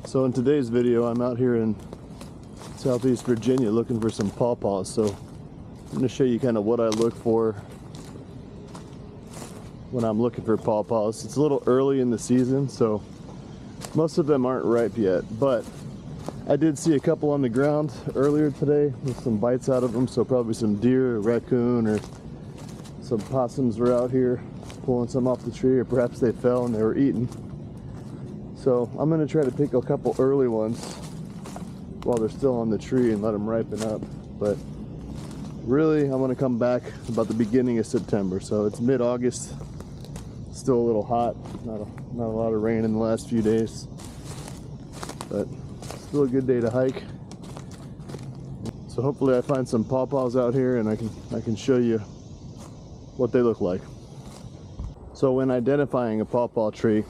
So in today's video, I'm out here in Southeast Virginia looking for some pawpaws. So I'm going to show you kind of what I look for when I'm looking for pawpaws. It's a little early in the season, so most of them aren't ripe yet, but I did see a couple on the ground earlier today with some bites out of them, so probably some deer or raccoon or some possums were out here pulling some off the tree, or perhaps they fell and they were eaten. So I'm going to try to pick a couple early ones while they're still on the tree and let them ripen up. But really, I want to come back about the beginning of September. So it's mid-August, still a little hot, not a lot of rain in the last few days, but still a good day to hike. So hopefully I find some pawpaws out here and I can show you what they look like. So when identifying a pawpaw tree,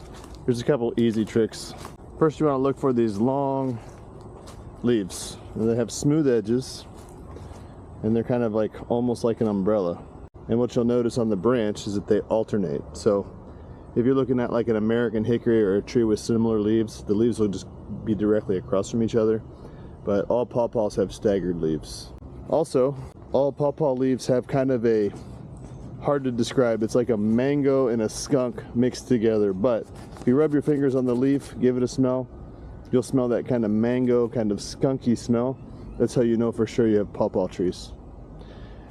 here's a couple easy tricks. First, you want to look for these long leaves. They have smooth edges and they're kind of like almost like an umbrella. And what you'll notice on the branch is that they alternate. So if you're looking at like an American hickory or a tree with similar leaves, the leaves will just be directly across from each other. But all pawpaws have staggered leaves. Also, all pawpaw leaves have kind of a hard to describe. It's like a mango and a skunk mixed together, but if you rub your fingers on the leaf, give it a smell, you'll smell that kind of mango, kind of skunky smell. That's how you know for sure you have pawpaw trees.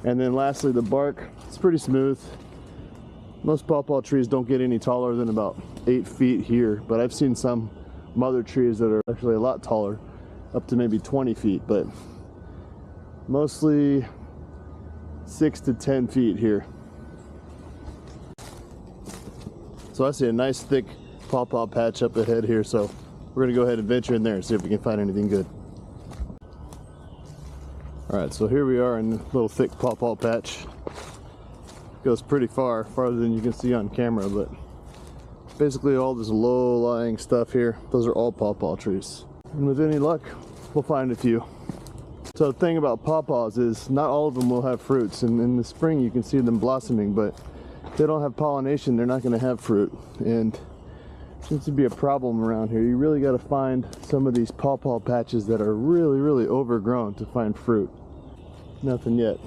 And then lastly, the bark, it's pretty smooth. Most pawpaw trees don't get any taller than about 8 feet here, but I've seen some mother trees that are actually a lot taller, up to maybe 20 feet, but mostly 6 to 10 feet here. So I see a nice thick pawpaw patch up ahead here, so we're gonna go ahead and venture in there and see if we can find anything good. All right, so here we are in a little thick pawpaw patch. Goes pretty far, farther than you can see on camera, but basically all this low-lying stuff here, those are all pawpaw trees. And with any luck, we'll find a few. So the thing about pawpaws is not all of them will have fruits, and in the spring you can see them blossoming, but if they don't have pollination, they're not going to have fruit, and it seems to be a problem around here. You really got to find some of these pawpaw patches that are really overgrown to find fruit. Nothing yet.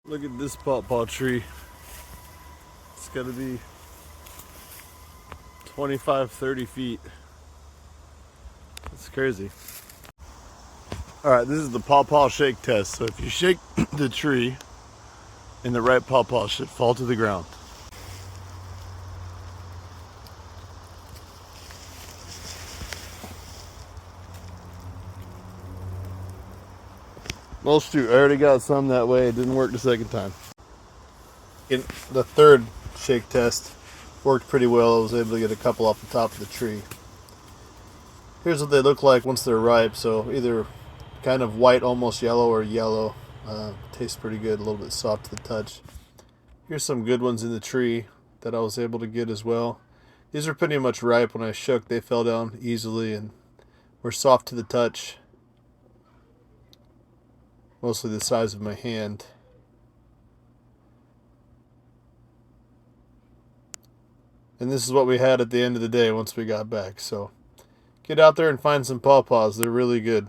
Look at this pawpaw tree. It's got to be 25-30 feet. That's crazy. Alright, this is the pawpaw shake test. So if you shake the tree and the right pawpaw should fall to the ground. Most do. I already got some that way. It didn't work the second time. The third shake test worked pretty well. I was able to get a couple off the top of the tree. Here's what they look like once they're ripe. So either kind of white, almost yellow, or yellow. Tastes pretty good, a little bit soft to the touch. Here's some good ones in the tree that I was able to get as well. These are pretty much ripe. When I shook, they fell down easily and were soft to the touch. Mostly the size of my hand. And this is what we had at the end of the day once we got back. So get out there and find some pawpaws. They're really good.